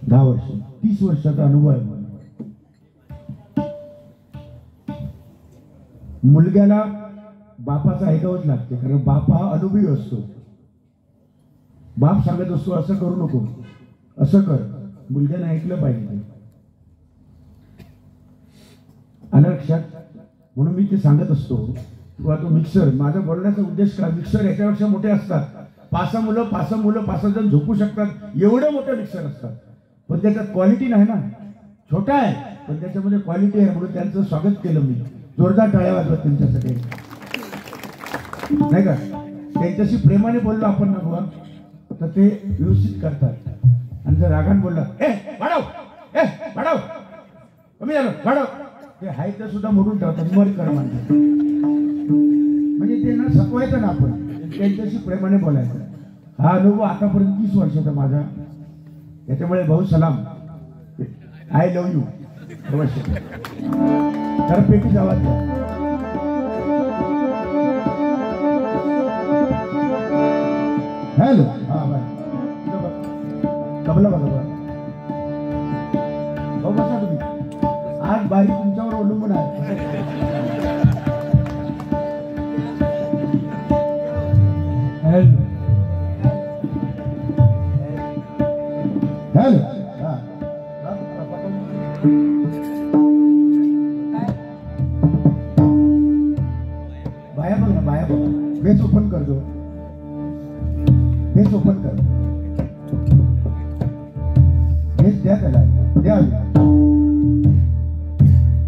10 वर्ष 30 वर्षाचा अनुभव आहे मला. मुलग्याला बापाचं ऐकावंच लागते, कारण बाप हा अनुभवी असतो. बाप सांगत असतो असं करू नको, असं कर, मुलग्याने ऐकलं पाहिजे. आलं लक्षात? म्हणून मी ते सांगत असतो किंवा तो मिक्सर, माझा बोलण्याचा उद्देश काय, मिक्सर याच्यापेक्षा मोठे असतात. 5 मुलं 5 जण झोपू शकतात, एवढे मोठे मिक्सर असतात. पण त्याच्यात क्वालिटी नाही ना. छोटा आहे पण त्याच्यामध्ये क्वालिटी आहे, म्हणून त्यांचं स्वागत केलं मी. जोरदार टाळ्या वाजवत त्यांच्यासाठी, नाही का? त्यांच्याशी प्रेमाने बोललो आपण ना बुवा, तर ते व्यवस्थित करतात. आणि जर रागान बोलला वाढव कमी झालं वाढव, ते हाय तर सुद्धा मोडून ठेवतात. मर कर म्हणतात. म्हणजे ते ना सपवायचं ना आपण, त्यांच्याशी प्रेमाने बोलायचं. हा अनुभव आतापर्यंत 30 वर्षाचा माझा. त्याच्यामुळे भाऊ सलाम, आय लव्ह यू. अवश्य तर पेटी जावा द्या. हॅलो, हा बाय. कबला बघा बघा, हो बसा तुम्ही. आज बारी तुमच्यावर अवलंबून आहे. हॅलो हॅलो, हा बाया बघ ना, बाया बघ. बेस ओपन करतो, बेस ओपन कर. बेस द्या त्याला, द्या.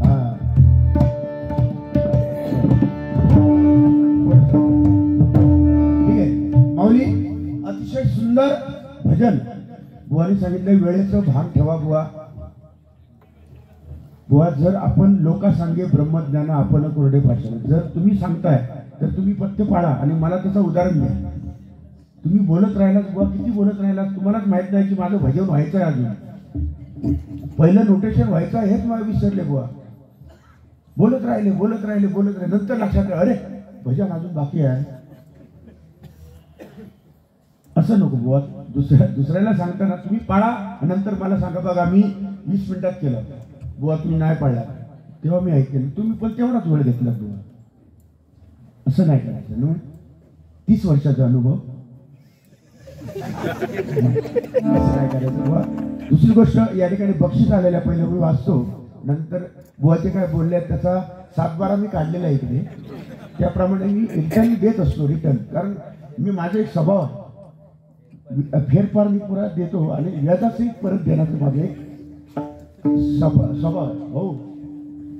हा ठीक आहे. माऊली, अतिशय सुंदर भजन. बुवाने सांगितलं वेळेचं भान ठेवा बुवा. बुवा, जर आपण लोकांसांगे ब्रह्मज्ञान आपण कोरडे भाषण, जर तुम्ही सांगताय तर तुम्ही पथ्य पाळा आणि मला त्याचं उदाहरण द्या. तुम्ही बोलत राहिलात बुवा, किती बोलत राहिलात, तुम्हालाच माहित नाही की माझं भजन व्हायचं आहे. अजून पहिलं नोटेशन व्हायचं आहे हेच मला विसरले बुवा. बोलत राहिले नंतर लक्षात आलं, अरे भजन अजून बाकी आहे. असं नको बुवा. दुसऱ्याला सांगताना तुम्ही पाळा, नंतर मला सांगा बघा मी 20 मिनिटात केलं बुवा, तुम्ही नाही पाळला तेव्हा मी ऐकेल. तुम्ही पण तेवढाच वेळ घेतला बुवा. असं नाही करायचं ना. 30 वर्षाचा अनुभव नाही करायचं बुवा. दुसरी गोष्ट, या ठिकाणी बक्षीस आलेल्या पहिलं मी वाचतो, नंतर बुवाचे काय बोलले त्याचा 7-12 मी काढलेला आहे इकडे. त्याप्रमाणे मी रिटर्न देत असतो, रिटर्न. कारण मी माझा एक स्वभाव आहे, फेरफार मी पुरा देतो आणि व्याजासहित परत देण्याचं माझं एक स्वभाव. हो,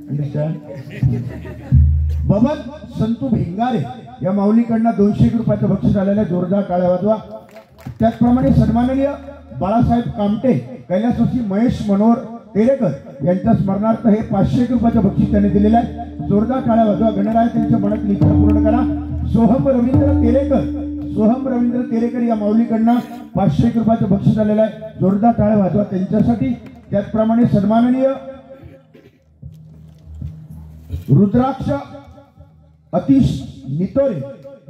अंडरस्टँड. बबन संतू भिंगारे या माऊलीकडनं 201 रुपयाचं बक्षीस आलेलं आहे. जोरदार टाळ्या वाजवा. त्याचप्रमाणे सन्माननीय बाळासाहेब कामटे, कैलासवासी महेश मनोहर तेरेकर यांच्या स्मरणार्थ हे 501 रुपयाचं बक्षीस त्यांनी दिलेलं आहे. जोरदार टाळ्या वाजवा. गणराय त्यांच्या मनातली इच्छा पूर्ण करा. सोहम रवींद्र तेरेकर या माऊलीकडनं 501 रुपयाचं बक्षीस आलेलं आहे. जोरदार टाळ्या वाजवा त्यांच्यासाठी. त्याचप्रमाणे सन्माननीय रुद्राक्ष अतिश नितोरे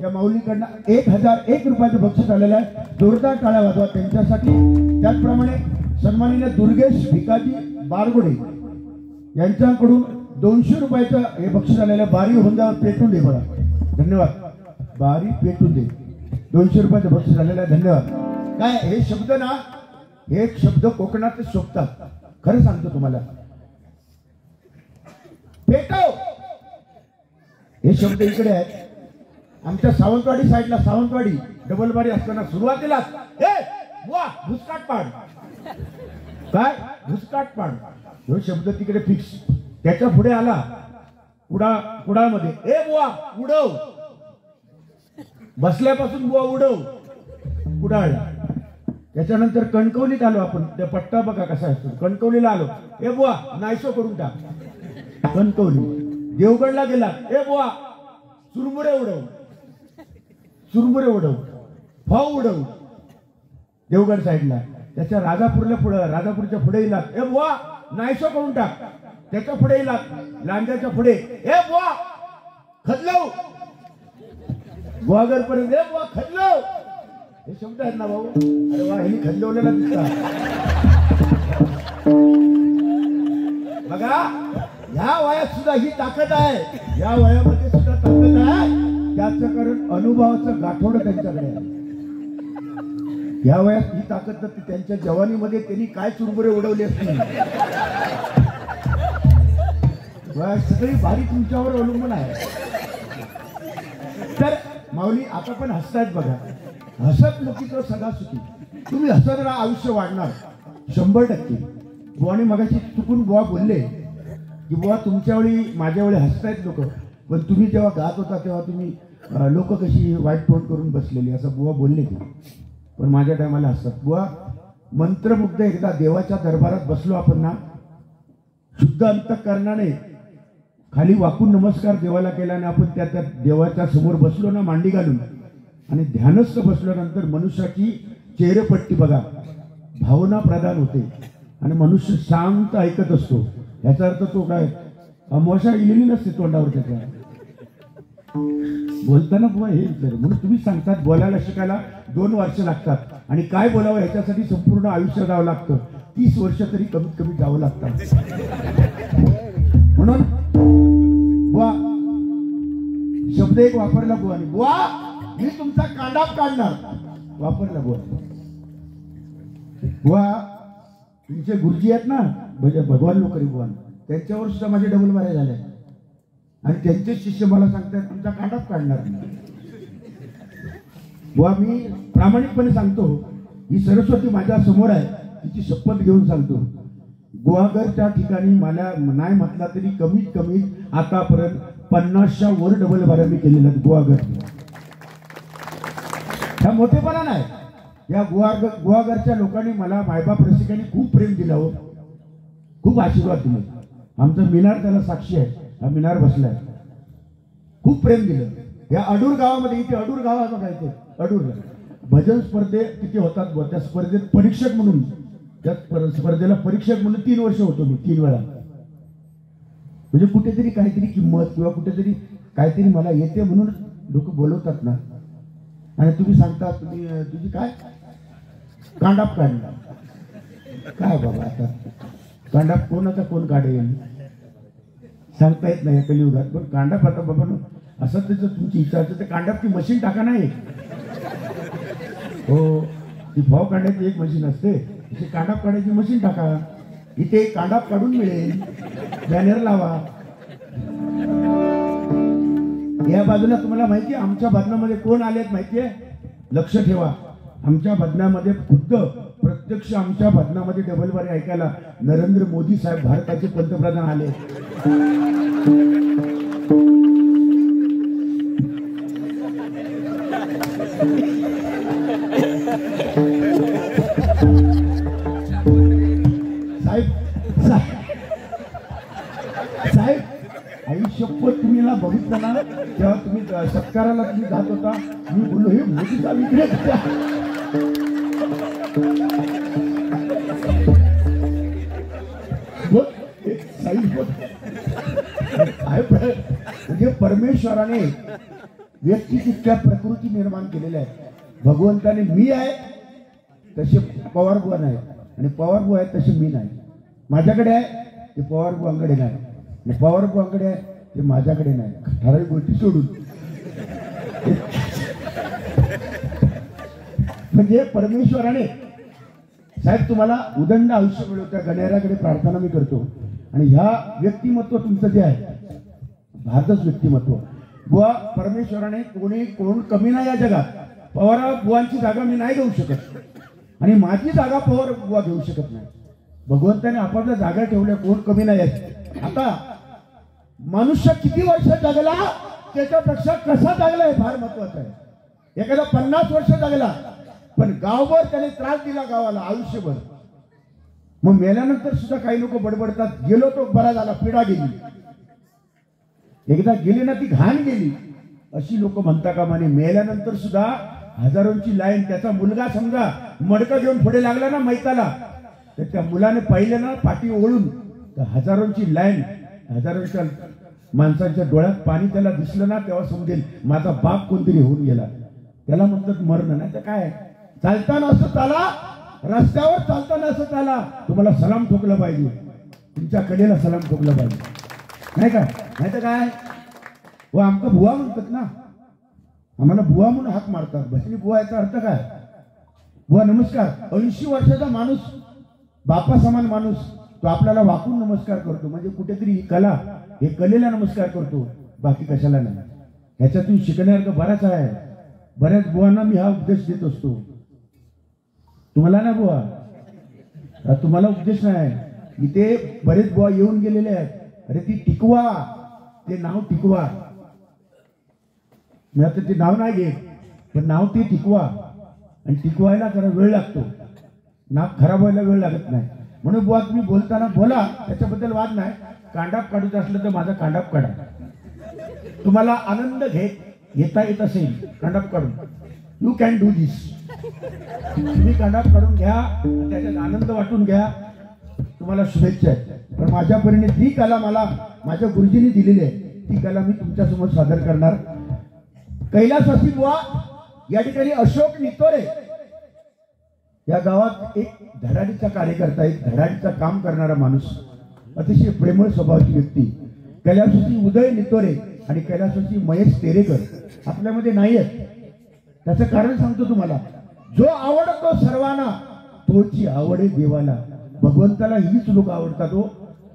या माऊलीकडनं 1001 रुपयाचं बक्षीस आलेलं आहे. जोरदार टाळ्या वाजवा त्यांच्यासाठी. त्याचप्रमाणे सन्माननीय दुर्गेश भिकाजी बारगुडे यांच्याकडून 200 रुपयाचं हे बक्षीस आलेलं आहे. बारी होंद्यावर पेटून दे बघा. धन्यवाद. बारी पेटून दे. 200 रुपयाचं बक्षीस आलेलं आहे. धन्यवाद. काय हे शब्द ना, हे शब्द कोकणातच शोभतात. खरं सांगतो तुम्हाला. पेटव हे शब्द इकडे आहेत. आमच्या सावंतवाडी साईडला, सावंतवाडी डबलबारी असताना सुरुवातीला भुसकाट पाड, काय भुसकाट पाड, हे शब्द तिकडे फिक्स. त्याच्या पुढे आला कुडाळमध्ये, ए बुवा उडव, बसल्यापासून बुवा उडव कुडाळला. त्याच्यानंतर कणकवलीत आलो आपण. त्या पट्टा बघा कसा असतो. कणकवलीला आलो, ए बुवा नाहीसो करून टाक. कणकवली. देवगडला गेला, ए बुवा चुरमुरे उडव, फाव उडव. देवगड साईडला. त्याच्या राजापूरच्या पुढे इला, ए बुवा नाहीसो करून टाक. त्याच्या पुढे इला, लांजाच्या पुढे, ए बुवा खदलव, गुहागर पर्यंत, ए बुवा खदलव. हे शब्द आहेत ना भाऊ. अरे वा, हे खदलवलेला दिसतात. ह्या वयात सुद्धा ही ताकद आहे, या वयामध्ये सुद्धा ताकद आहे. त्याचं कारण अनुभवाचं गाठोड त्यांच्याकडे आहे. या वयात ही ताकद नसती, त्यांच्या जवानीमध्ये त्यांनी काय चुरमुरे उडवले असतील. सगळी भारी तुमच्यावर अवलंबून आहे. तर माऊली आता पण हसतायत बघा. हसत नक्की तो सदा सुखी. तुम्ही हसत राहा, आयुष्य वाढणार 100%. बुवाने मगाशी चुकून बुवा बोलले की बुवा तुमच्या वेळी माझ्या वेळी हसतायत लोक, पण तुम्ही जेव्हा गात होता तेव्हा तुम्ही लोक कशी वाईट तोंड करून बसलेली असं बुवा बोलले की. पण माझ्या टायमाला हसतात. बुवा मंत्रमुग्ध एकदा देवाच्या दरबारात बसलो आपण ना, शुद्ध अंतःकरणाने खाली वाकून नमस्कार देवाला केला आणि आपण त्या देवाच्या समोर बसलो ना मांडी घालून आणि ध्यानस्थ बसल्यानंतर मनुष्याची चेहरेपट्टी बघा भावना प्रदान होते आणि मनुष्य शांत ऐकत असतो. याचा अर्थ तो काय अमावस्या गेलेली नसते तोंडावर त्याच्या. बोलताना बुवा हे म्हणून तुम्ही सांगतात बोलायला शिकायला 2 वर्ष लागतात आणि काय बोलावं ह्याच्यासाठी संपूर्ण आयुष्य जावं लागतं. 30 वर्ष तरी कमीत कमी जावं लागतात. म्हणून बुवा शब्द एक वापरला बुवानी, बुवा मी तुमचा कांडाप काढणार वापरला बुवा. बुवा तुमचे गुरुजी आहेत ना भगवान लोकरी बुवा, त्यांच्यावर सुद्धा माझे डबल मारे झाले आणि त्यांचे शिष्य मला सांगतात तुमचा कांडाप काढणार. बुवा मी प्रामाणिकपणे सांगतो, ही सरस्वती माझ्या समोर आहे, तिची शपथ घेऊन सांगतो. गुहागरच्या ठिकाणी मला नाही म्हटला तरी कमीत कमी आतापर्यंत 50च्या वर डबल बाऱ्या मी केलेल्या गुहागर. हा मोठेपणा नाही. या गुहागरच्या लोकांनी मला मायबाप रसिकांनी खूप प्रेम दिला हो, खूप आशीर्वाद दिले. आमचा मिनार त्याला साक्षी आहे. हा मिनार बसलाय. खूप प्रेम दिलं. या अडूर गावामध्ये, इथे अडूर गाव आहे बघा, इथे अडूरला भजन स्पर्धे किती होतात. त्या स्पर्धेत परीक्षक म्हणून, त्या स्पर्धेला परीक्षक म्हणून 3 वर्ष होतो मी, 3 वेळा. म्हणजे कुठेतरी काहीतरी किंमत किंवा कुठेतरी काहीतरी मला येते म्हणून लोक बोलवतात ना. आणि तुम्ही सांगता तुम्ही तुझी काय कांडाप काढला. काय बाबा आता कांडाप कोणाचा कोण काढेल सांगता येत नाही कलियुगात. पण कांडाप आता बाबा असं त्याचं तुमची इच्छा असेल तर कांडापची मशीन टाका नाही. हो ती भाव काढण्याची एक मशीन असते, तशी कांडाप काढायची मशीन टाका. इथे कांडाप काढून मिळेल, बॅनर लावा. या बाजूला तुम्हाला माहिती आहे आमच्या भजनामध्ये कोण आलेत माहितीये? लक्ष ठेवा. आमच्या भजनामध्ये खुद्द प्रत्यक्ष आमच्या भजनामध्ये डबल बारी ऐकायला नरेंद्र मोदी साहेब भारताचे पंतप्रधान आले. साहेब आयुष्यभर तुम्ही ना बघितलं ना तेव्हा तुम्ही सत्काराला तुम्ही जात होता. मी बोललो हे मोदी साहेब इकडे म्हणजे परमेश्वराने व्यक्ती तितक्या प्रकृती निर्माण केलेल्या आहेत. भगवंताने मी आहे तसे पवारबुवा नाही आणि पवारबुवा आहे तसे मी नाही. माझ्याकडे आहे ते पवारबुवांकडे नाही आणि पवारबुवांकडे आहे ते माझ्याकडे नाही. ठराविक गोष्टी सोडून म्हणजे परमेश्वराने साहेब तुम्हाला उदंड आयुष्य मिळवत्या गणेराकडे प्रार्थना मी करतो. आणि ह्या व्यक्तिमत्व तुमचं जे आहे भारतच व्यक्तिमत्व बुवा परमेश्वराने कोण कमी नाही या जगात. पवार बुवांची जागा मी नाही घेऊ शकत आणि माझी जागा पवार बुवा घेऊ शकत नाही. भगवंताने आपापल्या जागा ठेवल्या, कोण कमी नाही आहे. आता मनुष्य किती वर्ष जगला त्याच्यापेक्षा कसा जगला हे फार महत्वाचं आहे. एखादा 50 वर्ष जगला पण गावभर त्याने त्रास दिला गावाला आयुष्यभर, मग मेल्यानंतर सुद्धा काही लोक बडबडतात गेलो तो बरा झाला, पिढा गेली. एकदा गेली ना ती घाण गेली अशी लोक म्हणता कामा नये. मेल्यानंतर सुद्धा हजारोंची लाईन. त्याचा मुलगा समजा मडकं घेऊन पुढे लागला ना मैताला, तर त्या मुलाने पाहिलं ना पाठी ओळून तर हजारोंची लाईन. हजारोंच्या माणसांच्या डोळ्यात पाणी त्याला दिसलं ना तेव्हा समजेल माझा बाप कोणतरी होऊन गेला. त्याला म्हणतात मरण. नाही तर काय, चालताना असं चाला, रस्त्यावर चालताना असं चाला. तुम्हाला सलाम ठोकला पाहिजे, तुमच्या कलेला सलाम ठोकला पाहिजे. नाही का? नाही तर काय व आमका बुवा म्हणतात ना, आम्हाला बुवा म्हणून हाक मारतात. बहिणी बुवा याचा अर्थ काय? बुवा नमस्कार. 80 वर्षाचा माणूस, बापा समान माणूस, तो आपल्याला वाकून नमस्कार करतो. म्हणजे कुठेतरी ही कला, हे कलेला नमस्कार करतो, बाकी कशाला नाही. ह्याच्यातून शिकण्यासारखं बराच आहे. बऱ्याच बुवांना मी हा उपदेश देत असतो. तुम्हाला ना बुवा, तुम्हाला उपदेश नाही. इथे बरेच बुवा येऊन गेलेले आहेत. अरे ती टिकवा, ते नाव टिकवा. मी आता ते नाव नाही घेत, पण नाव ते टिकवा. आणि टिकवायला जरा वेळ लागतो, नाव खराब व्हायला वेळ लागत नाही. म्हणून बुवा तुम्ही बोलताना बोला, त्याच्याबद्दल वाद नाही. कांडाप काढूच असलं तर माझा कांडाप काढा. तुम्हाला आनंद घेता येत असेल कांडाप काढून, यू कॅन डू दिस. तुम्ही कांडाप काढून घ्या, त्याच्यात आनंद वाटून घ्या. तुम्हाला शुभेच्छा आहेत. पण माझ्या परीने जी कला मला माझ्या गुरुजींनी दिलेली आहे, ती कला मी तुमच्यासमोर सादर करणार. कैलासवासी बुवा या ठिकाणी अशोक नितोरे या गावात एक धडाडीचा कार्यकर्ता, एक धडाडीचा काम करणारा माणूस, अतिशय प्रेमळ स्वभावाची व्यक्ती. कैलासवासी उदय नितोरे आणि कैलासवासी महेश तेरेकर आपल्यामध्ये नाही आहेत. त्याचं कारण सांगतो तुम्हाला. जो आवडतो सर्वांना तोची आवडे देवाला. भगवंताला हीच लोक आवडतात. हो,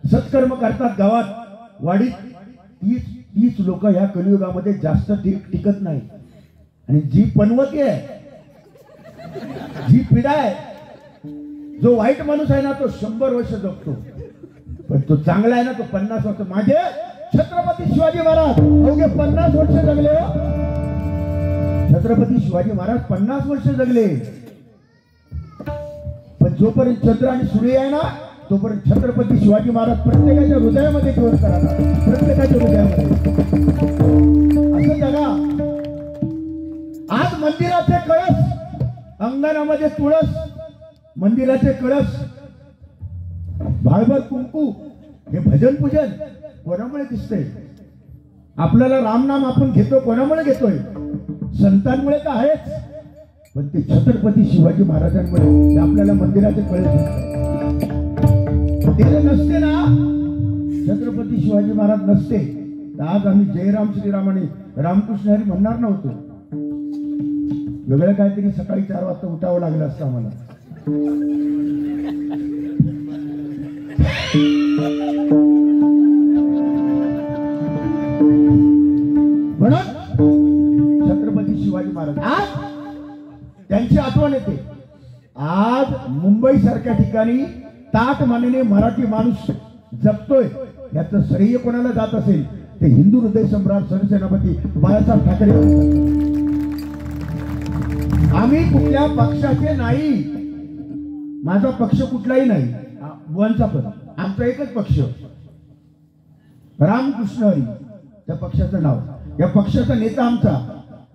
सत्कर्म करतात गावात वाडीत, तीच लोक ह्या कलियुगामध्ये जास्त टिकत नाही. आणि जी पनवती आहे, जी पिढा आहे, जो वाईट माणूस आहे ना, तो 100 वर्ष जगतो. पण तो चांगला आहे ना, तो 50 वर्ष. माझे छत्रपती शिवाजी महाराज अवघे 50 वर्ष जगले. छत्रपती शिवाजी महाराज 50 वर्ष जगले. पण जोपर्यंत चंद्र आणि सूर्य आहे ना, तोपर्यंत छत्रपती शिवाजी महाराज प्रत्येकाच्या हृदयामध्ये जिवंत राहतात. प्रत्येकाच्या हृदयामध्ये. असं जगा. आज मंदिराचे कळस, अंगणामध्ये तुळस, मंदिराचे कळस, भाळभर कुंकू, हे भजन पूजन कोणामुळे दिसतंय? आपल्याला रामनाम आपण घेतो, कोणामुळे घेतोय? संतांमुळे तर आहेच, पण ते छत्रपती शिवाजी महाराजांमुळे ते आपल्याला मंदिराचे कळस दिसतात. ते नसते ना, छत्रपती शिवाजी महाराज नसते तर आज आम्ही जयराम श्रीराम आणि रामकृष्ण हरी म्हणणार नव्हतो. वेगळं काहीतरी सकाळी 4 वाजता उठावं लागलं असतं आम्हाला. म्हणून छत्रपती शिवाजी महाराज आज त्यांची आठवण येते. आज मुंबई सारख्या ठिकाणी ताट मानेने मराठी माणूस जगतोय, याचं श्रेय कोणाला जात असेल ते हिंदू हृदय सम्राट सरसेनापती बाळासाहेब ठाकरे. आम्ही कुठल्या पक्षाचे नाही. माझा पक्ष कुठलाही नाही, बुवांचा पण. आमचा एकच पक्ष, रामकृष्ण हरी, त्या पक्षाचं नाव. या पक्षाचा नेता आमचा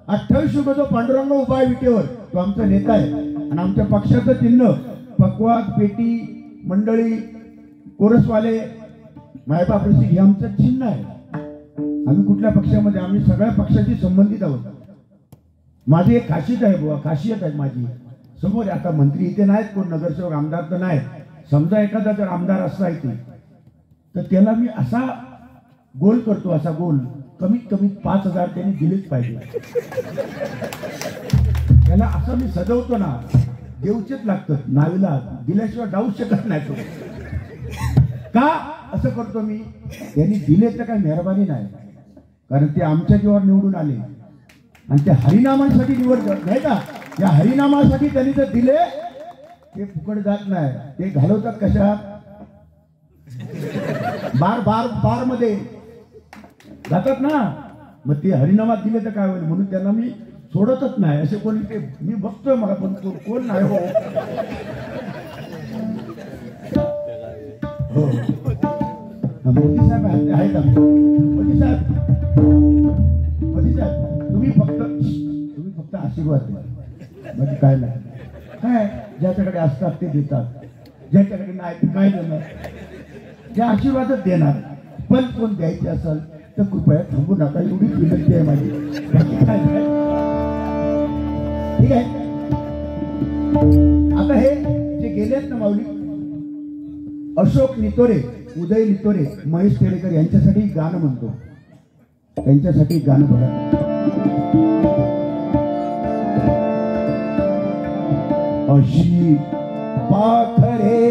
28 जो पांडुरंग उभा आहे विटेवर, तो आमचा नेता आहे. आणि आमच्या पक्षाचं चिन्ह पक्वाद, पेटी, मंडळी, कोरसवाले, मायबाप रसिक हे आमचं चिन्ह आहे. आम्ही कुठल्या पक्षामध्ये, आम्ही सगळ्या पक्षाशी संबंधित आहोत. माझी एक खासियत आहे बुवा, खासियत आहे माझी. समोर आता मंत्री इथे नाहीत, कोण नगरसेवक आमदार तर नाही. समजा एखादा जर आमदार असला इथे, तर त्याला मी असा गोल करतो, असा गोल कमीत कमी 5,000 त्यांनी दिलेच पाहिजे. त्याला असं मी सजवतो ना, देऊचेच लागतं. नावीला दिल्याशिवाय जाऊ शकत नाही तो. का असं करतो मी? त्यांनी दिले तर काय मेहरबानी नाही, कारण ते आमच्या जीवावर निवडून आले आणि ते हरिनामासाठी निवड नाही का? या हरिनामासाठी त्यांनी जर दिले, ते फुकट जात नाही. ते घालवतात कशात? बार मध्ये जातात ना. मग ते हरिनामात दिले तर काय होईल? म्हणून त्यांना मी सोडतच नाही. असे कोणी ते मी बघतोय मला, पण कोण नाही. हो, मोदी साहेब आहेत आमचे. मोदी साहेब तुम्ही फक्त आशीर्वाद द्या, म्हणजे काय नाही. काय ज्याच्याकडे असतात ते देतात, ज्याच्याकडे नाही ते काय देणार? ज्या आशीर्वादच देणार. पण कोण द्यायचे असेल तर कृपया थांबू नका, एवढी विनंती आहे माझी. काय ठीक आहे. आता हे जे गेलेत ना माऊली, अशोक नितोरे उदय नितोरे, महेश तेरेकर यांच्यासाठी गाणं म्हणतो. त्यांच्यासाठी गाणं बघा. अशी पाखरे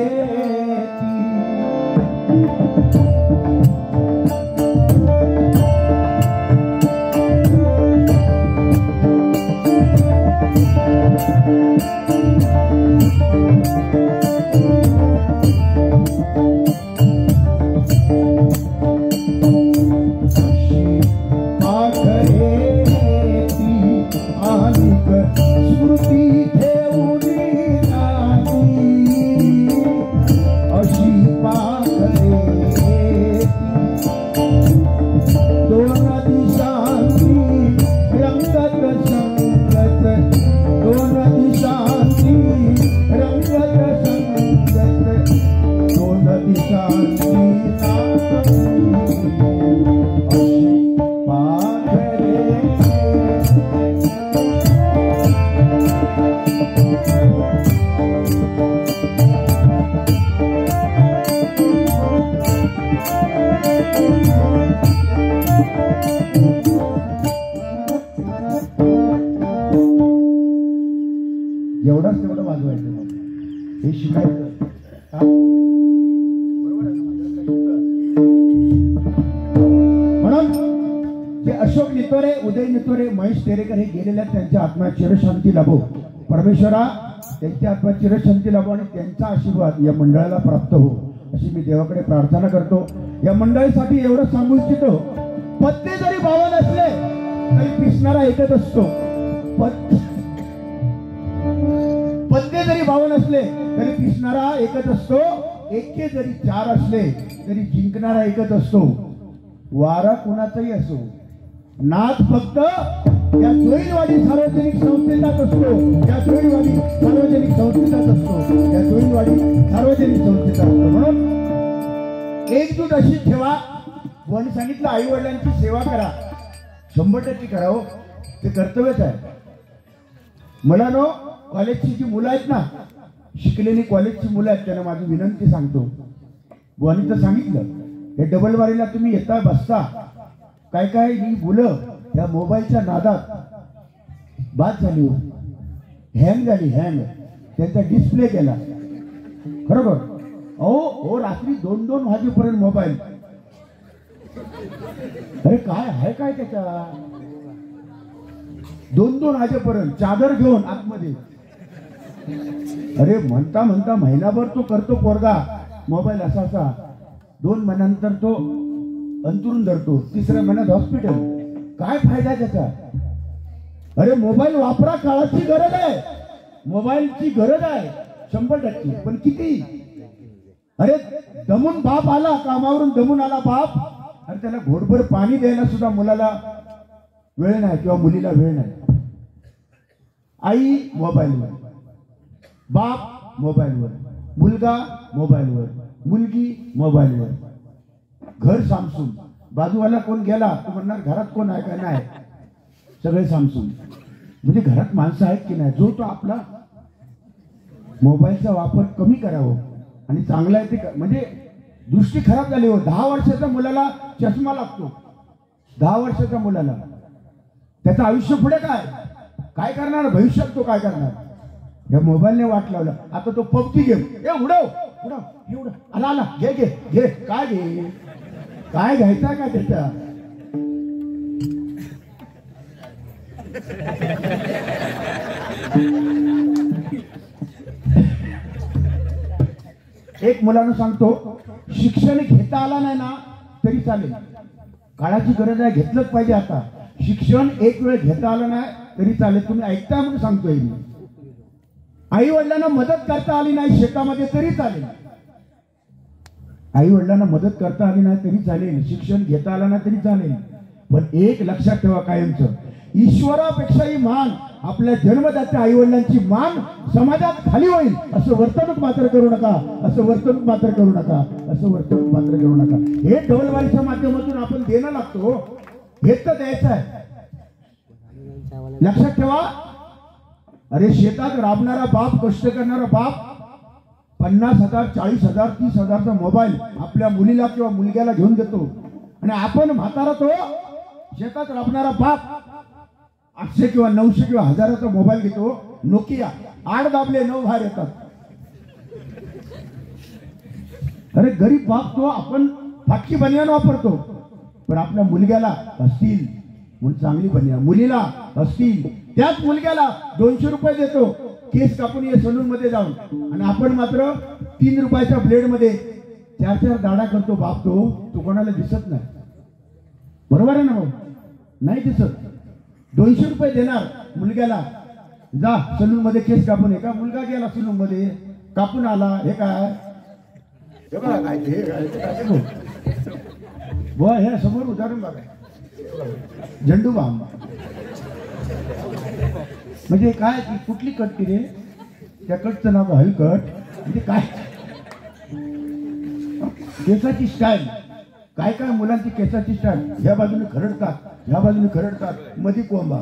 एवढाच तेवढं वाजवायचं, हे शिकायचं. म्हणून जे अशोक नितोरे, उदय नितोरे, महेश तेरेकर हे गेलेल्या त्यांच्या आत्मा चिरशांती लाभो. परमेश्वरा त्यांच्या आत्मा चिरशांती लाभो आणि त्यांचा आशीर्वाद या मंडळाला प्राप्त हो अशी मी देवाकडे प्रार्थना करतो. या मंडळीसाठी एवढं सांगू इच्छितो, पत्ते जरी बावन असले तरी पिसणारा एकच असतो. पत्ते जरी बावन असले तरी पिसणारा एकच असतो. एके जरी चार असले तरी जिंकणारा एकच असतो. वारा कुणाचाही असो, नाद फक्त या जोईलवाडी सार्वजनिक संस्थेचाच असतो. या जोईलवाडी सार्वजनिक संस्थेचाच असतो. या जोईलवाडी सार्वजनिक संस्थेचा असतो. म्हणून एकजूट अशी ठेवा. कोणी सांगितलं आई वडिलांची सेवा करा, 100% करावं, ते कर्तव्यच आहे. मला नो कॉलेजची जी मुलं आहेत ना, शिकलेली कॉलेजची मुलं आहेत, त्यांना माझी विनंती सांगतो. बुवानी तर सांगितलं, हे डबल वारीला तुम्ही येता बसता, काय काय ही मुलं या मोबाईलच्या नादात बाद झाली, हँग झाली, हँग. त्यांचा डिस्प्ले केला. खरोखर अहो रात्री 2-2 वाजेपर्यंत मोबाईल. अरे काय आहे काय त्याच्या, 2-2 वाजेपर्यंत चादर घेऊन आतमध्ये. अरे म्हणता म्हणता महिनाभर तो करतो पोरगा मोबाईल असा असा. 2 महिन्यानंतर तो अंतरून धरतो. 3ऱ्या महिन्यात हॉस्पिटल. काय फायदा त्याचा? अरे मोबाईल वापरा, काळाची गरज आहे, मोबाईलची गरज आहे 100%. पण किती? अरे दमून बाप आला, कामावरून दमून आला बाप, आणि त्याला घोटभर पाणी द्यायला सुद्धा मुलाला वेळ नाही किंवा मुलीला वेळ नाही. आई मोबाईलवर, बाप मोबाईलवर, मुलगा मोबाईलवर, मुलगी मोबाईलवर. घर सामसून. बाजूवाला कोण गेला तो म्हणणार घरात कोण आहे का नाही, सगळे सामसून. म्हणजे घरात माणसं आहेत की नाही. जो तो आपला मोबाईलचा वापर कमी करावं आणि चांगला आहे ते. म्हणजे दृष्टी खराब झाली हो. 10 वर्षाच्या मुलाला चष्मा लागतो. 10 वर्षाच्या मुलाला. त्याचं आयुष्य पुढे काय काय करणार, भविष्यात तो काय करणार? या मोबाईलने वाट लावला. आता तो पबजी गेम, उडव उडव एवढं आला आला, घे घे घे. काय घे, काय घ्यायचा का त्याचा? एक मुलानं सांगतो, शिक्षण घेता आला नाही ना तरी चालेल, काळाची गरज आहे, घेतलंच पाहिजे. आता शिक्षण एक वेळ घेता आलं नाही तरी चालेल. तुम्ही ऐकता म्हणून सांगतोय मी. आई वडिलांना मदत करता आली नाही शेतामध्ये तरी चालेल. आई वडिलांना मदत करता आली नाही तरी चालेल. शिक्षण घेता आलं नाही तरी चालेल. पण एक लक्षात ठेवा कायमचं, ईश्वरापेक्षाही मान आपल्या जन्मदात्या आई वडिलांची मान समाजात खाली होईल असं वर्तणूक मात्र करू नका. असं वर्तणूक मात्र करू नका. असं वर्तणूक मात्र करू नका. हे ढोलवारीच्या माध्यमातून आपण देणं लागतो. हे तर द्यायचं आहे. लक्षात ठेवा. अरे शेतात राबणारा बाप, कष्ट करणारा बाप 50,000 40,000 30,000चा मोबाईल आपल्या मुलीला किंवा मुलग्याला घेऊन देतो आणि आपण म्हातारा तो शेतात राबणारा बाप 800 किंवा 900 किंवा 1000चा मोबाईल घेतो. नोकिया 8 दाबले 9 बाहेर येतात. अरे गरीब बाप तो आपण फाटकी बनियान वापरतो, पण आपल्या मुलग्याला असतील म्हणून चांगली बनियान, मुलीला असतील त्याच मुलग्याला 200 रुपये देतो केस कापून ये सलून मध्ये जाऊन, आणि आपण मात्र 3 रुपयाच्या ब्लेड मध्ये 4-4 दाढा करतो. बाप तो कोणाला दिसत नाही. बरोबर आहे ना भाऊ? नाही दिसत. 200 रुपये देणार मुलग्याला, जा सलून मध्ये केस कापून ये. का मुलगा गेला सलून मध्ये कापून आला, हे काय हे समोर उदाहरण बघा, झेंडू बाम म्हणजे काय, ती कुठली कट की रे? त्या कटचं नाव हलकट. म्हणजे काय केसाची स्टाईल, काय काय मुलांची केसाची स्टाईल, ह्या बाजूने खरडतात, ह्या बाजूने खरडतात, मध्ये कोंबा.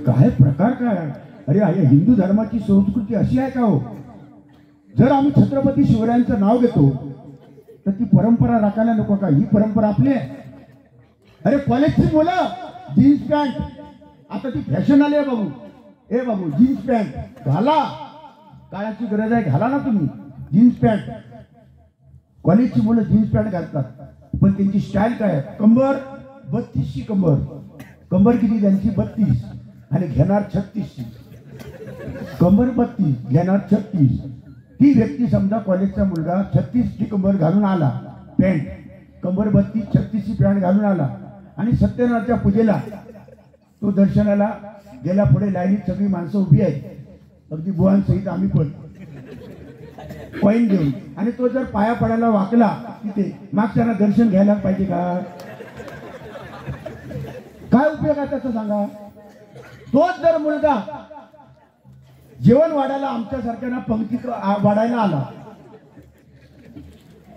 काय प्रकार काय? अरे हिंदू धर्माची संस्कृती अशी आहे का हो? जर आम्ही छत्रपती शिवरायांचं नाव घेतो तर ती परंपरा राखायला नको का? ही परंपरा आपली आहे. अरे कॉलेजची मुलं जीन्स पॅन्ट, आता ती फॅशन आली आहे बाबू. ए बाबू जीन्स पॅन्ट घाला, काळाची गरज आहे, घाला ना तुम्ही जीन्स पॅन्ट. कॉलेजची मुलं जीन्स पॅन्ट घालतात, पण त्यांची स्टाईल काय आहे? कंबर 32ची कंबर. कंबर किती त्यांची? 32, आणि घेणार 36ची. कंबर 32 घेणार 36. ती व्यक्ती समजा कॉलेजचा मुलगा 36ची कंबर घालून आला, पॅन्ट कंबर 32 36ची पॅन्ट घालून आला, आणि सत्यनारायणच्या पूजेला तो दर्शनाला गेला. पुढे लाईनीत सगळी माणसं उभी आहेत, अगदी बुवांसहित आम्ही पण कॉईन घेऊन, आणि तो जर पाया पडायला वाकला तिथे, मागच्याला दर्शन घ्यायला पाहिजे का? काय उपयोग आहे त्याचा सांगा? तोच जर मुलगा जेवण वाढायला आमच्यासारख्यांना पंक्तीत वाढायला आला,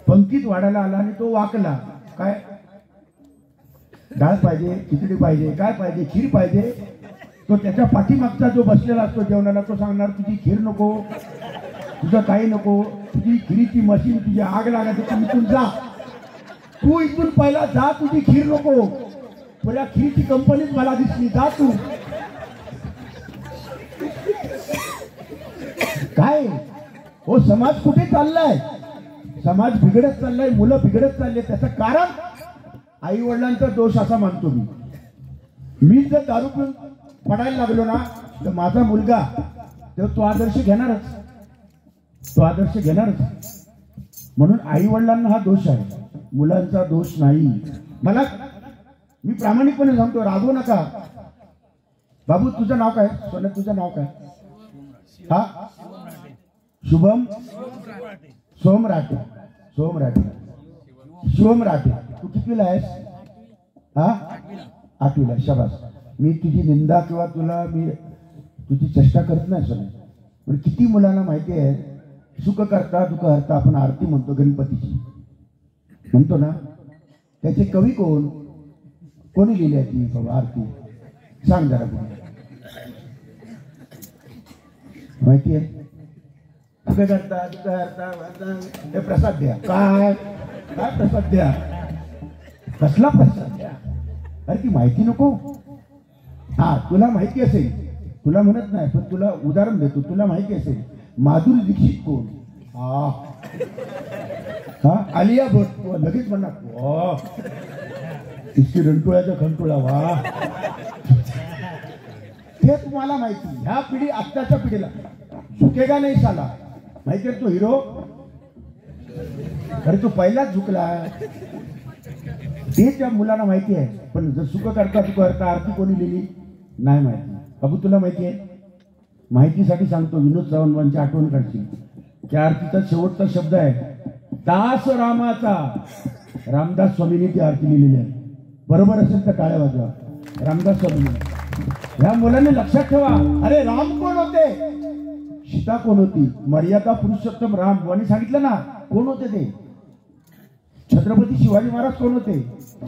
पंक्तीत वाढायला आला आणि तो वाकला, काय डाळ पाहिजे, खिचडी पाहिजे, काय पाहिजे, खीर पाहिजे, तो त्याच्या पाठीमागचा जो बसलेला असतो जेवणाला तो सांगणार तुझी खीर नको, तुझं काही नको, तुझी खिरीची मशीन, तुझी आग लागायची, तू इथून जा, तू इथून पहिला जा, तुझी खीर नको, तुला खीरची कंपनीच मला दिसली, जा तू. काय हो, समाज कुठे चाललाय? समाज बिघडत चाललाय, मुलं बिघडत चालले. त्याचं कारण आई वडिलांचा दोष असा मानतो मी. मी जर दारू पिऊन पडायला लागलो ना, तर माझा मुलगा तो आदर्श घेणारच, तो आदर्श घेणारच. म्हणून आई वडिलांना हा दोष आहे, मुलांचा दोष नाही. मी प्रामाणिकपणे सांगतो, रागवू नका. बाबू तुझं नाव काय? सोन्या तुझं नाव काय? हा शुभम सोमराटे. सोमराटे, सोमराटे. तू कितवीला आहेस? हा 8वीला. शाबास. मी तुझी निंदा किंवा मी तुझी चेष्टा करत नाही सोन्या. पण किती मुलांना माहिती आहे, सुख करता दुःख हरता आपण आरती म्हणतो गणपतीची, म्हणतो ना. त्याचे कवी कोण? कोणी लिहिली आहे ती बाबा आरती? सांग जरा कोणी माहिती आहे? सुख करता दुःख हरता, प्रसाद द्या. काय काय प्रसाद द्या? कसला प्रसाद द्या? अरे ती माहिती नको? हा तुला माहिती असेल, तुला म्हणत नाही, पण तुला उदाहरण देतो. तुला माहिती असेल माधुरी दीक्षित कोण? हा आलिया भट. लगेच म्हणणार इसकी रंटोळ्याचा खंटोळा. वा, हे तुम्हाला माहिती. ह्या पिढी आत्ताच्या पिढीला झुकेगा नाही साला. माहिती आहे तो हिरो? अरे तो पहिलाच झुकला. ते त्या मुलांना माहिती आहे, पण जर सुख करता दुःख हरता आरती कोणी लिहिली नाही माहिती. बाबू तुला माहिती आहे? माहितीसाठी सांगतो, विनोद सावंतांची आठवण काढशील. त्या आरतीचा शेवटचा शब्द आहे दास रामाचा. रामदास स्वामींनी ती आरती लिहिलेली आहे. बरोबर असेल तर टाळ्या वाजवा. रामदास स्वामी. ह्या मुलांनी लक्षात ठेवा. अरे राम कोण होते? सीता कोण होती? मर्यादा पुरुषोत्तम राम यांनी सांगितलं ना. कोण होते ते? छत्रपती शिवाजी महाराज कोण होते?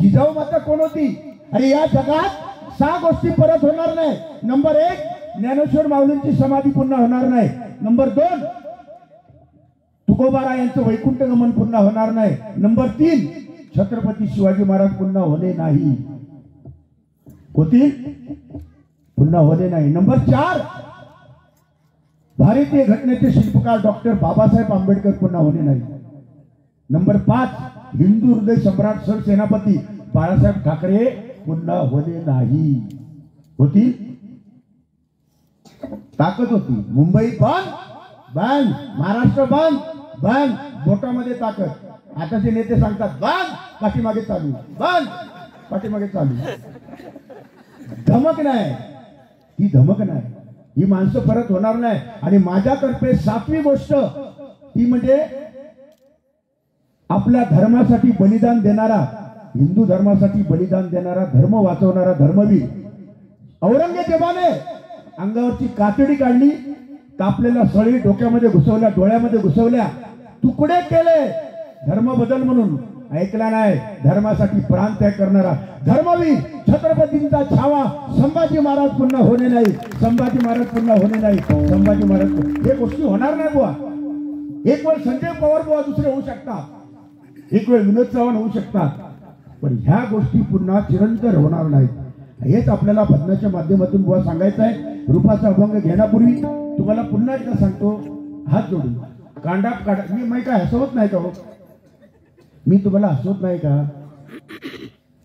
जिजाऊ माता कोण होती? अरे या जगात 6 गोष्टी परत होणार नाही. नंबर 1, ज्ञानेश्वर माऊलींची समाधी पुन्हा होणार नाही. नंबर 2, तुकोबारा यांचं वैकुंठ गमन पुन्हा होणार नाही. नंबर 3, छत्रपती शिवाजी महाराज पुन्हा होणे नाही. होतील? पुन्हा होणे नाही. नंबर 4, भारतीय घटनेचे शिल्पकार डॉक्टर बाबासाहेब आंबेडकर पुन्हा होणे नाही. नंबर 5, हिंदू हृदय सम्राट सरसेनापती बाळासाहेब ठाकरे पुन्हा होणे नाही. होतील? ताकद होती. मुंबई बंद, बंद. महाराष्ट्र बंद, बंद. बोटामध्ये ताकद. आताचे नेते सांगतात बंद, पाठीमागे चालू, बंद, पाठीमागे चालू. धमक नाही, ही धमक नाही. ही माणसं परत होणार नाही. आणि माझ्यातर्फे 7वी गोष्ट ती म्हणजे आपल्या धर्मासाठी बलिदान देणारा, हिंदू धर्मासाठी बलिदान देणारा, धर्म वाचवणारा धर्मवीर औरंगजेबाने अंगावरची कातडी काढली, कापलेल्या सळी डोक्यामध्ये घुसवल्या, डोळ्यामध्ये घुसवल्या, तुकडे केले धर्म बदल म्हणून. ऐकला नाही. धर्मासाठी प्राण त्याग करणारा धर्मवीर छत्रपतींचा छावा संभाजी महाराज पुन्हा होणे नाही. संभाजी महाराज पुन्हा होणे नाही. संभाजी महाराज हे गोष्टी होणार नाही बुवा. एक वेळ संजय पवार बुवा दुसरे होऊ शकतात, एक वेळ विनोद चव्हाण होऊ शकतात, पण ह्या गोष्टी पुन्हा चिरंतर होणार नाहीत. हेच आपल्याला भजनाच्या माध्यमातून बुवा सांगायचं आहे. रूपाचा अभंग घेण्यापूर्वी तुम्हाला पुन्हा एकदा सांगतो, हात जोडून कांडा काढा. मी काय हसवत नाही का हो? मी तुम्हाला हसवत नाही का?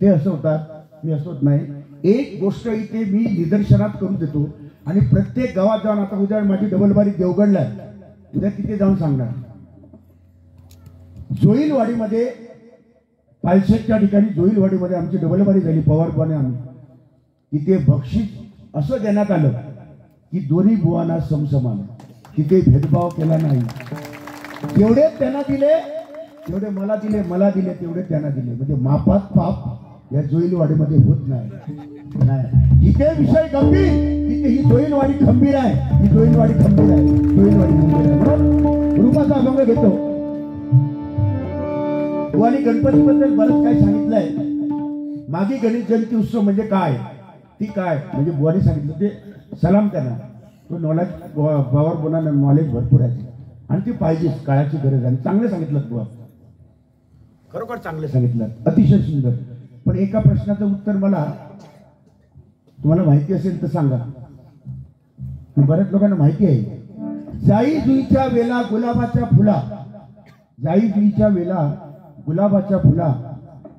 ते हसवतात, मी हसवत नाही. एक गोष्ट इथे मी निदर्शनात करून देतो आणि प्रत्येक गावात जाऊन, आता उद्या माझी डबलबारी देवगडला आहे, उद्या तिथे जाऊन सांगणार. जोईलवाडीमध्ये, पालशेतच्या ठिकाणी जोईलवाडीमध्ये आमची डबलबारी झाली पवारपणे. आम्ही तिथे बक्षीस असं देण्यात आलं की दोन्ही बुवांना समसमान, तिथे भेदभाव केला नाही. जेवढे त्यांना दिले तेवढे मला दिले, मला दिले तेवढे त्यांना दिले. म्हणजे मापात पाप या जोईलवाडीमध्ये होत नाही. जिथे विषय गंभीर तिथे ही जोईलवाडी खंबीर आहे. ही जोईलवाडी खंबीर आहे. जोईलवाडी खंबीर आहे. म्हणून रूपाचा अभंग घेतो. बुवानी गणपतीबद्दल बरंच काय सांगितलंय. मागे गणेश जयंती उत्सव म्हणजे काय, ती काय म्हणजे बुवानी सांगितलं ते सलाम त्यांना. तो नॉलेज बावर बोलणार, नॉलेज भरपूर आहे आणि ती पाहिजे, काळाची गरज आहे. चांगलं सांगितलं बुवा, खरोखर चांगलं सांगितलं, अतिशय सुंदर. पण एका प्रश्नाचं उत्तर मला तुम्हाला माहिती असेल तर सांगा. बऱ्याच लोकांना माहिती आहे. जाई जुईच्या वेला गुलाबाच्या फुला, जाई जुईच्या वेला गुलाबाच्या फुला,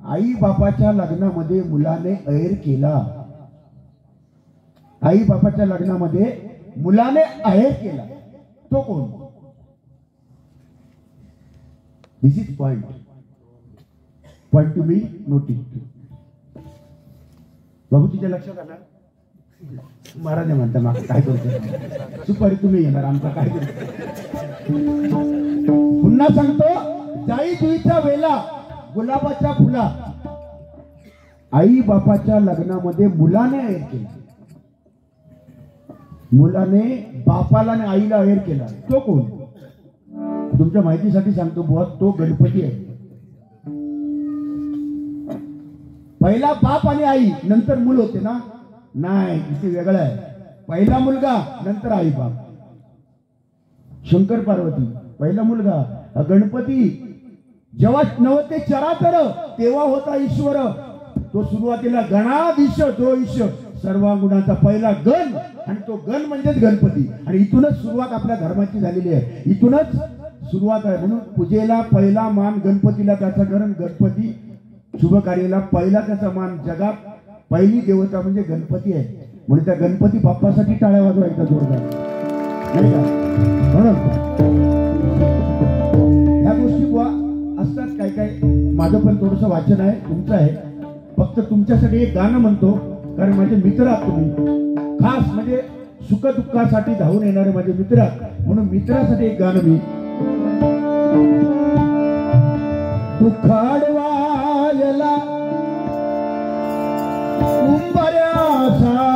आई बापाच्या लग्नामध्ये मुलाने ऐर केला. आई बापाच्या लग्नामध्ये मुलाने ऐर केला. तो कोण? This is point to be notice. बाबू तिच्या लक्षात आला? महाराज म्हणता मग काय करतो, सुपारी तुम्ही येणार, आमचा काय करतो. पुन्हा सांगतो, जाई जुईच्या वेला गुलाबाच्या फुला, आई बापाच्या लग्नामध्ये मुलाने ऐर केला. मुलाने बापाला आणि आईला ऐर केला. तो कोण? तुमच्या माहितीसाठी सांगतो बुवा, तो गणपती आहे. पहिला बाप आणि आई, नंतर मूल होते ना? नाही, इथे वेगळं आहे. पहिला मुलगा, नंतर आई बाप. शंकर पार्वती पहिला मुलगा, गणपती जेव्हा नव्हते चराचर तेव्हा होता ईश्वर. तो सुरुवातीला गणाधीश, जो ईश सर्वांगुणाचा पहिला गण, आणि तो गण म्हणजेच गणपती. आणि इथूनच सुरुवात आपल्या धर्माची झालेली आहे, इथूनच सुरुवात आहे. म्हणून पूजेला पहिला मान गणपतीला, त्याचा कारण गणपती. शुभ कार्याला पहिला त्याचा मान, जगात पहिली देवता म्हणजे गणपती आहे. म्हणून त्या गणपती बाप्पासाठी टाळ्या वाजवायचा जोरदार, नाही का? म्हणून ह्या गोष्टी बुवा असतात काय काय. माझं पण थोडंसं वाचन आहे, तुमचं आहे. फक्त तुमच्यासाठी एक गाणं म्हणतो, कारण माझे मित्र आहात तुम्ही, खास म्हणजे सुख दुःखासाठी धावून येणारे माझे मित्र आहात. म्हणून मित्रासाठी एक गाणं मी. दुखाडवायला उंबऱ्यासारखा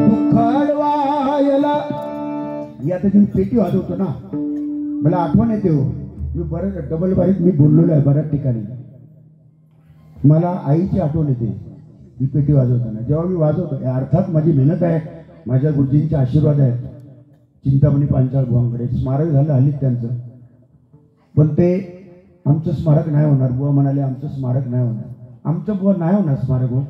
दुखाडवायला, आता जी पेटी वाजवतो ना, मला आठवण येते हो. मी बऱ्याच डबल बारीत मी बोललेलो आहे बऱ्याच ठिकाणी. मला आईची आठवण येते ही पेटी वाजवताना. जेव्हा मी वाजवतो, अर्थात माझी मेहनत आहे, माझ्या गुरुजींचे आशीर्वाद आहेत, चिंतामणी पांचाळ बुवांकडे स्मारक झालं हल्लीच त्यांचं, पण ते आमचं स्मारक नाही होणार. बुवा म्हणाले आमचं स्मारक नाही होणार. आमचं बुवा नाही होणार स्मारक. हो,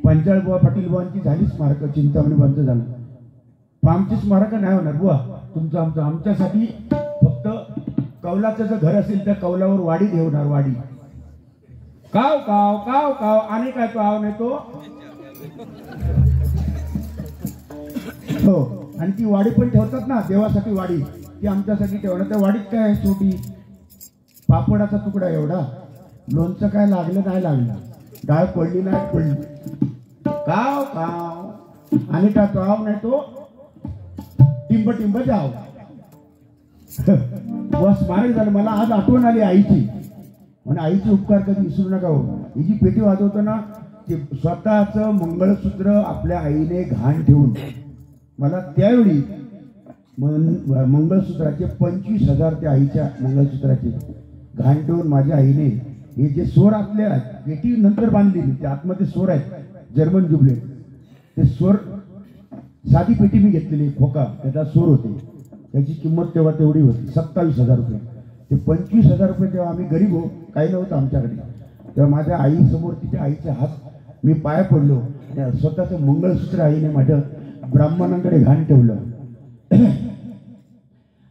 पांचाळ बुवा पाटील बुवांची झाली स्मारक, चिंतामणी बुवांचं झालं, पण आमची स्मारक नाही होणार बुवा. तुमचं आमचं आमच्यासाठी फक्त कौलाचं जर घर असेल त्या कौलावर वाडी ठेवणार. वाडी काव काव काव काव आणि काय तो आव नाही तो हो. आणि ती वाडी पण ठेवतात ना देवासाठी, वाडी ती आमच्यासाठी ठेवणार. त्या वाडीत काय आहे, छोटी पापडाचा तुकडा एवढा, लोणचं काय लागलं नाही लागलं, डाळ पडली नाही पडली, काव काव आणि काय तो आव नाही तो टिंब टिंब जाव. बस स्मारक झालं. मला आज आठवण आली आईची, आणि आईचे उपकार कधी विसरू नका हो. ही जी पेटी वाजवताना ते स्वतःचं मंगळसूत्र आपल्या आईने घाण ठेवून, मला त्यावेळी मंगळसूत्राचे 25,000 त्या आईच्या मंगळसूत्राचे घाण ठेवून माझ्या आईने हे जे सोर आपल्या पेटी नंतर बांधली, त्या आतमध्ये सोर आहेत जर्मन जुबलेट, ते सोर साधी पेटी मी घेतलेली खोका, त्याचा सोर होते, त्याची किंमत तेव्हा तेवढी होती 27,000 रुपये. ते 25,000 रुपये तेव्हा आम्ही गरीब हो, काही नव्हतं आमच्याकडे. तेव्हा माझ्या आईसमोर तिच्या आईचे हात मी पाया पडलो, स्वतःचं मंगळसूत्र आईने माझ्या ब्राह्मणांकडे घाण ठेवलं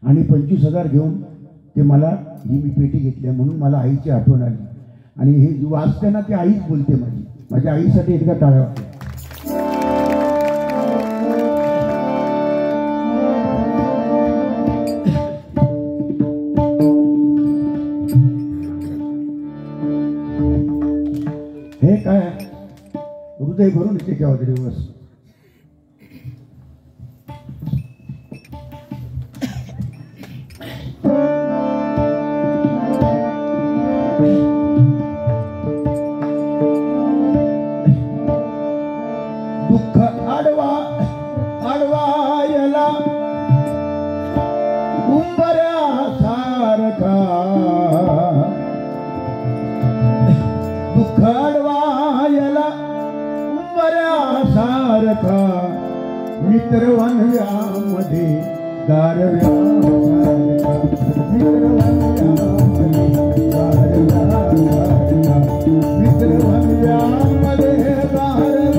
आणि 25,000 घेऊन ते मला ही मी पेटी घेतली. म्हणून मला आईची आठवण आली. आणि हे वाचताना ती आईच बोलते माझी. माझ्या आईसाठी एकदा टाळ्या वाटल्या. हे काय हृदय भरून येते केव्हा तरी दिवस. दुःख आडवायला उंबऱ्यासारखा, दुःख आडवायला उंबऱ्यासारखा, मित्रवनव्यामध्ये गारव्यासारखा, मित्रवनव्यामध्ये गारव्यासारखा, मित्रवनव्यामध्ये गारव्यासारखा.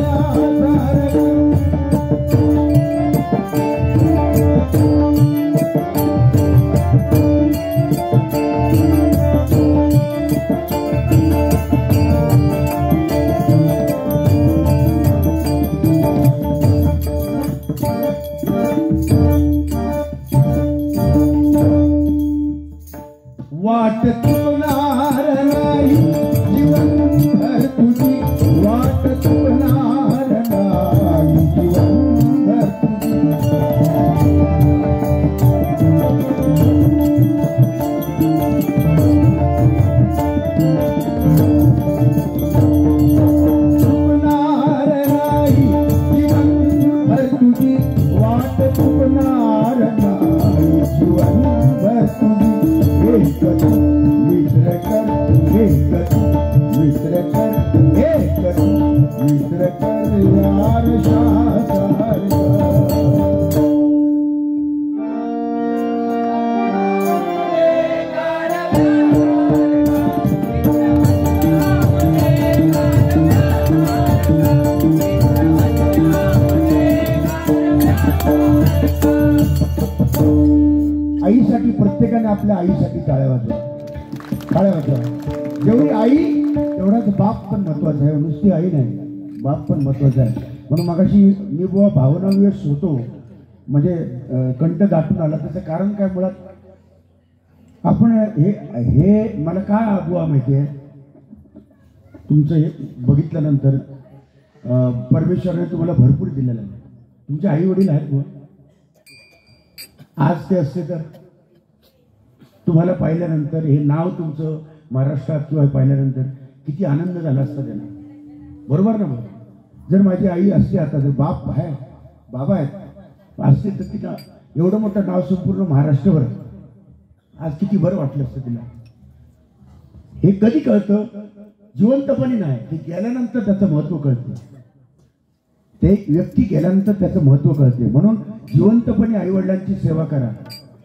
वाट चुकणार नाही जीवनभर तुझी, वाट चुकणार नाही जीवनभर तुझी. चुकणार नाही जीवनभर तुझी, वाट चुकणार नाही जीवनभर तुझी. एकच मित्र कर, एकच मित्र कर, एकच मित्र कर यार शासारखा. आईसाठी प्रत्येकाने आपल्या आईसाठी टाळ्या वाजवा, टाळ्या वाजवा. जेवढी आई तेवढाच बाप पण महत्वाचा आहे. नुसती आई नाही, बाप पण महत्वाचा आहे. म्हणून मगाशी मी बुवा भावनाविवश होतो, म्हणजे कंठ दाटून आला. त्याचं कारण काय, मुळात आपण हे मला काय बुवा माहिती आहे, तुमचं हे बघितल्यानंतर परमेश्वराने तुम्हाला भरपूर दिलेलं आहे. तुमचे आई वडील आहेत बुवा, आज ते असते तर तुम्हाला पाहिल्यानंतर हे नाव तुमचं महाराष्ट्रात किंवा पाहिल्यानंतर किती आनंद झाला असता त्यांना, बरोबर ना. बरोबर, जर माझी आई असते, आता जर बाप आहे, बाबा आहेत असते, तर तिला एवढं मोठं नाव संपूर्ण महाराष्ट्रभर आज किती बरं वाटलं असतं तिला. हे कधी कळतं, जिवंतपणी नाही, ते गेल्यानंतर त्याचं महत्व कळतं. ते व्यक्ती गेल्यानंतर त्याचं महत्व कळते. म्हणून जिवंतपणी आई वडिलांची सेवा करा.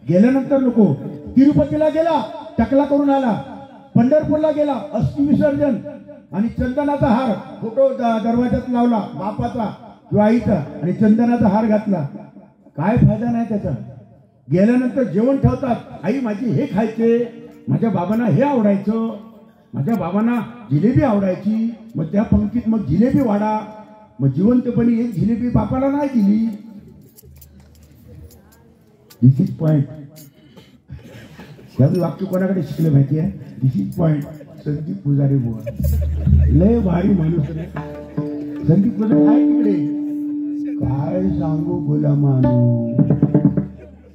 गेल्यानंतर नको. तिरुपतीला गेला, टकला करून आला, पंढरपूरला गेला, अस्थि विसर्जन आणि चंदनाचा हार फोटो दरवाजात लावला बापाचा किंवा आईचा आणि चंदनाचा हार घातला, काय फायदा नाही त्याचा. गेल्यानंतर जेवण ठेवतात, आई माझी हे खायचे, माझ्या बाबांना हे आवडायचं, माझ्या बाबांना जिलेबी आवडायची, मग त्या पंक्तीत मग जिलेबी वाढा. मग जिवंतपणी एक जिलेबी बापाला नाही दिली. दिस इज पॉइंट. त्याचं वाक्य कोणाकडे शिकलं माहिती आहे? दिस इज पॉइंट. संदीप पुजारी बुवा लय भारी माणूस. संदीप पुजारी आहे तिकडे. काय सांगू बोला माणूस,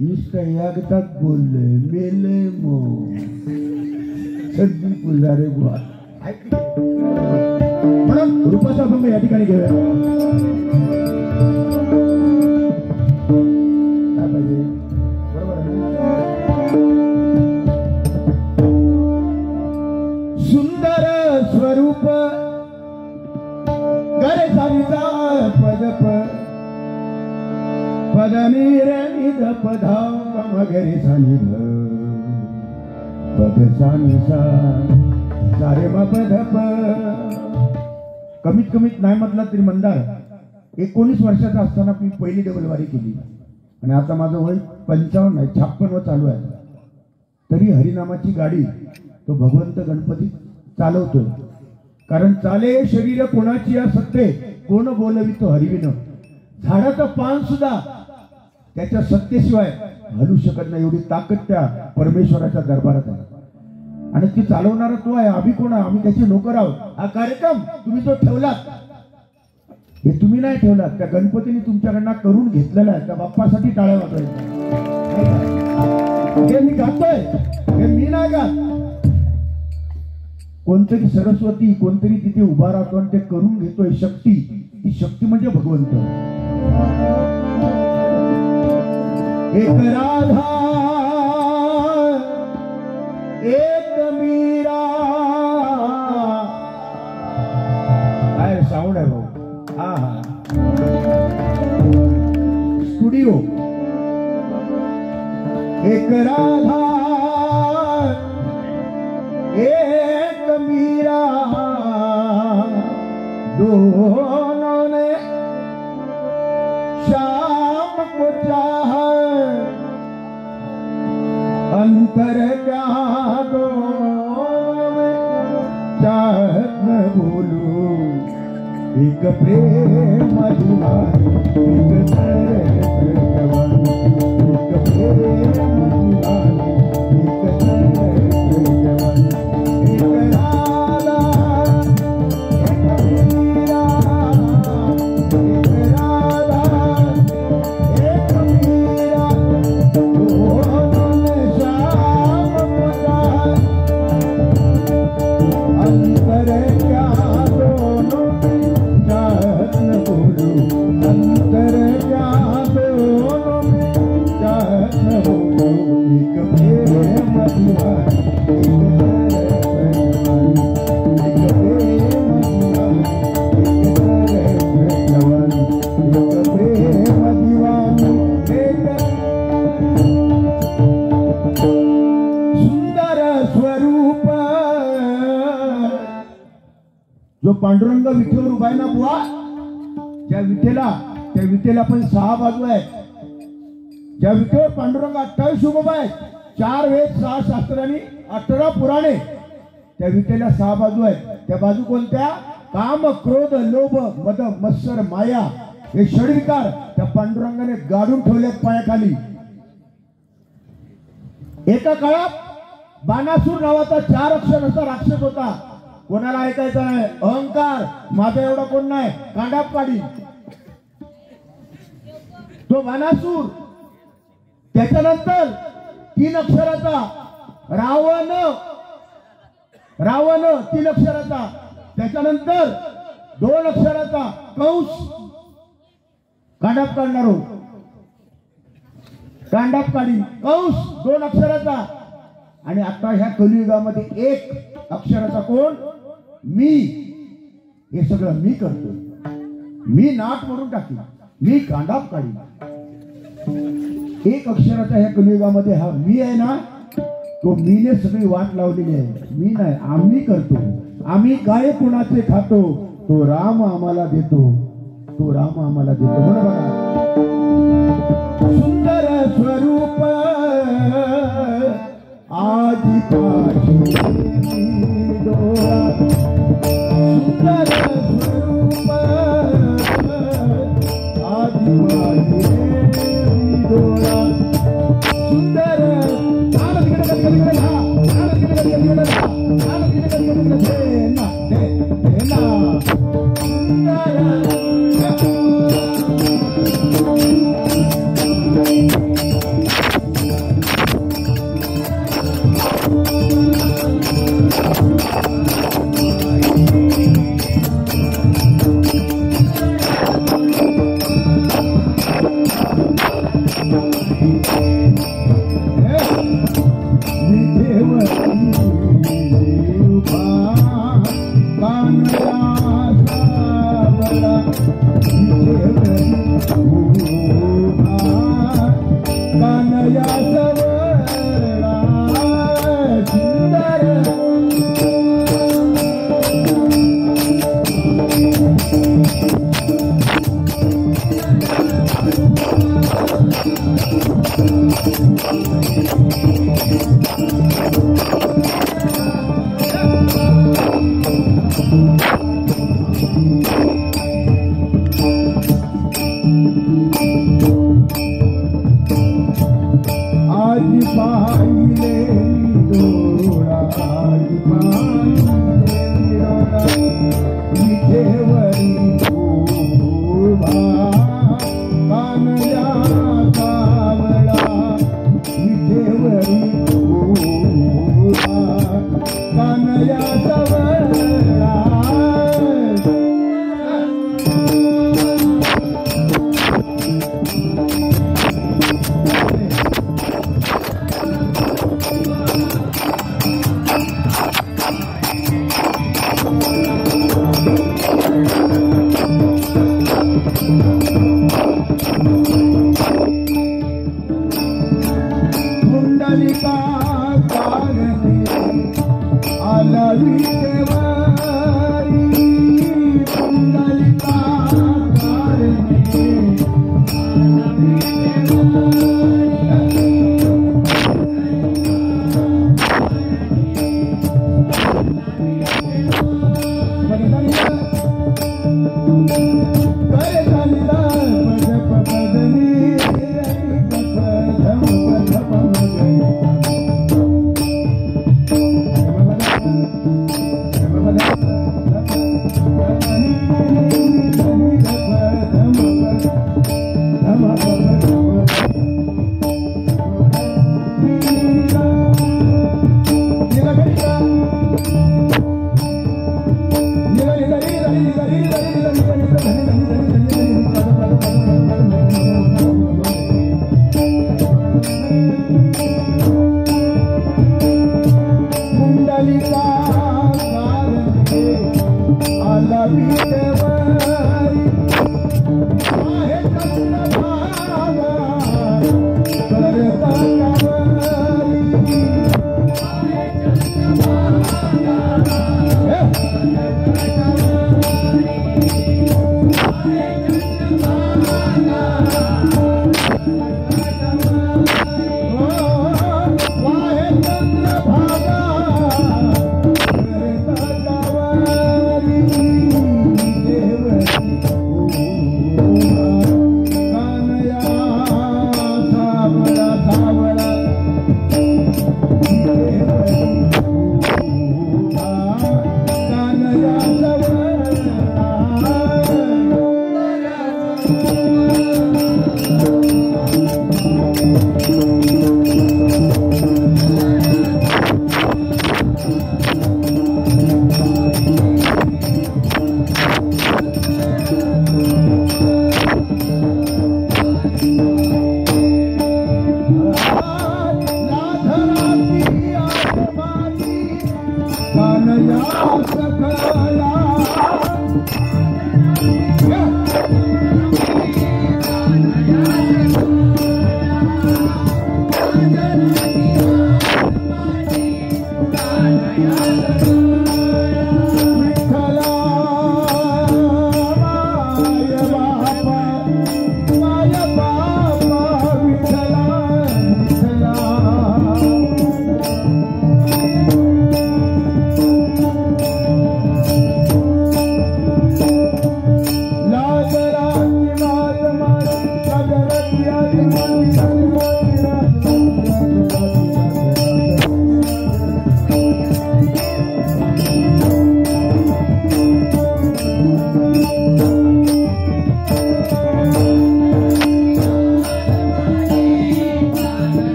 नुसतं एकदाच बोलले मेले मग. संदीप पुजारी बुवा म्हणून रूपाचा अभंग या ठिकाणी घेऊया. काय पाहिजे? बरोबर आहे. सुंदर स्वरूप गरे सारीचा पदप पदनीर निध पधा मगरे सानिध पद सानिसा सारे पदप. कमीत कमीत नाही म्हटलं तरी मंदार 19 वर्षाचा असताना मी पहिली डबलवारी केली आणि आता माझं वय 55 आहे, 56 चालू आहे. तरी हरिनामाची गाडी तो भगवंत गणपती चालवतोय. कारण चाले शरीर कोणाची या सत्ते, कोण बोलवितो हरिविन. झाडाचं पान सुद्धा त्याच्या सत्तेशिवाय हलू शकत नाही, एवढी ताकद त्या परमेश्वराच्या दरबारात आहे. आणि ती चालवणारा तो आहे, आम्ही कोण आहे? आम्ही त्याचे नोकर आहोत. हा कार्यक्रम तुम्ही जो ठेवलात हे तुम्ही नाही ठेवलात, त्या गणपतीने तुमच्याकडनं करून घेतलेला आहे. त्या बाप्पासाठी टाळ्या वाजवायच्या. हे मी गातोय, हे मी नाही गात. कोणतरी सरस्वती, कोणतरी तिथे उभा राहतो आणि ते करून घेतोय. शक्ती, ती शक्ती म्हणजे भगवंत. एक राधा एक मीरा. काय साऊंड आहे भाऊ. हा हा स्टुडिओ. एक राधा एक मीरा दोनों ने शाम को चाहा, अंतर क्या दोनों में चाहत न भूलू. एक प्रेम दीवानी, एक तरह जवानी, एक प्रेम दीवानी, एक तरह जवानी. एक राधा एक मीरा, एक राधा एक मीरा दोनों ने शाम को चाहा, अंतर क्या दोनों में चाहत न भूलू. अंतर क्या दोनों में चाहत न भूलू. एक प्रेम दीवानी, जो पांडुरंग विठेवर उभा आहे ना बुवा, त्या विठेला पण 6 बाजू आहेत. ज्या विठेवर पांडुरंग 28 उभा आहे, 4 वेद 6 शास्त्र आणि 18 पुराणे, त्या विठेला 6 बाजू आहेत. त्या बाजू कोणत्या? काम, क्रोध, लोभ, मद, मत्सर, माया हे षडविकार त्या पांडुरंगाने गाडून ठेवल्यात पायाखाली. एका काळात बाणासूर नावाचा 4 अक्षराचा राक्षस होता. कोणाला ऐकायचं नाही. अहंकार, माझा एवढा कोण नाही, कांडाप काढी. तो बाणासूर. त्याच्यानंतर 3 अक्षराचा रावण, 3 अक्षराचा. त्याच्यानंतर 2 अक्षराचा कंस, कांडाप काढणार हो, कांडाप काढी कंस 2 अक्षराचा. आणि आता ह्या कलियुगामध्ये 1 अक्षराचा कोण? मी हे सगळं मी करतो. मी नाट म्हणून टाकीन, मी कांडाप काढीन. एक अक्षराचा ह्या कलियुगामध्ये हा मी आहे ना, तो मीने सगळी वाट लावलेली आहे. मी नाही, आम्ही करतो. आम्ही काय कुणाचे खातो, तो राम आम्हाला देतो, तो राम आम्हाला देतो. म्हणून बघा, सुंदर स्वरूप आजी पाशी डोळा, सुंदर स्वरूप आजी पाशी डोळा, सुंदर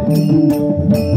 Thank you.